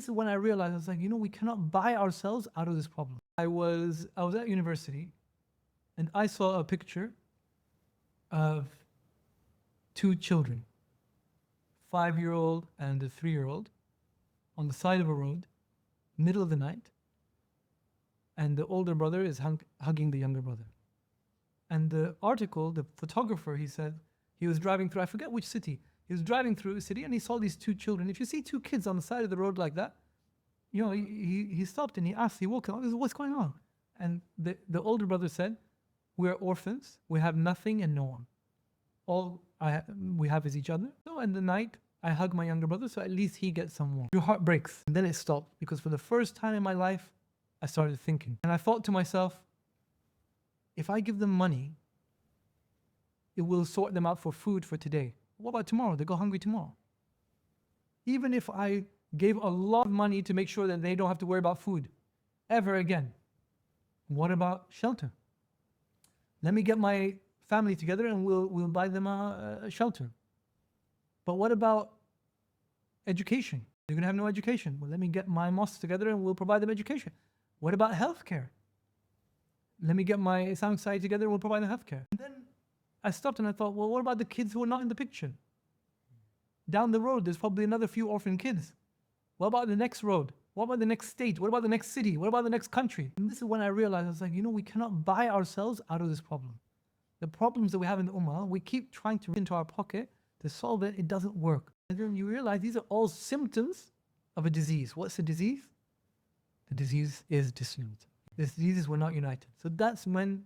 this is when I realized, I was like, we cannot buy ourselves out of this problem. I was at university and I saw a picture of two children, 5-year-old and a 3-year-old, on the side of a road, middle of the night, and the older brother is hugging the younger brother. And the article, the photographer, he said, he was driving through, I forget which city, he was driving through a city and he saw these two children. If you see two kids on the side of the road like that, he stopped and he asked, he woke up, what's going on? And the older brother said, we're orphans, we have nothing and no one. All we have is each other. So in the night, I hug my younger brother, so at least he gets some warmth. Your heart breaks. And then it stopped, because for the first time in my life, I started thinking. And I thought to myself, if I give them money, it will sort them out for food for today. What about tomorrow? They go hungry tomorrow. Even if I gave a lot of money to make sure that they don't have to worry about food ever again, what about shelter? Let me get my family together and we'll buy them a shelter. But what about education? They're gonna have no education. Well, let me get my mosques together and we'll provide them education. What about healthcare? Let me get my Islamic Society together and we'll provide them healthcare. And then I stopped and I thought, well, what about the kids who are not in the picture? Down the road, there's probably another few orphan kids. What about the next road? What about the next state? What about the next city? What about the next country? And this is when I realized, I was like, we cannot buy ourselves out of this problem. The problems that we have in the Ummah, we keep trying to reach into our pocket to solve it, it doesn't work. And then you realize these are all symptoms of a disease. What's the disease? The disease is disunity. The disease is we're not united. So that's when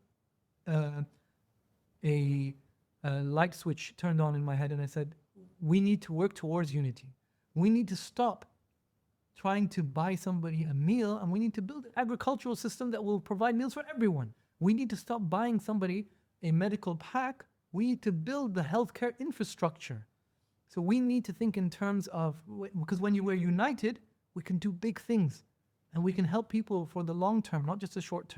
a light switch turned on in my head and I said, we need to work towards unity. We need to stop trying to buy somebody a meal, and we need to build an agricultural system that will provide meals for everyone. We need to stop buying somebody a medical pack. We need to build the healthcare infrastructure. So we need to think in terms of, because when we're united, we can do big things and we can help people for the long term, not just the short term.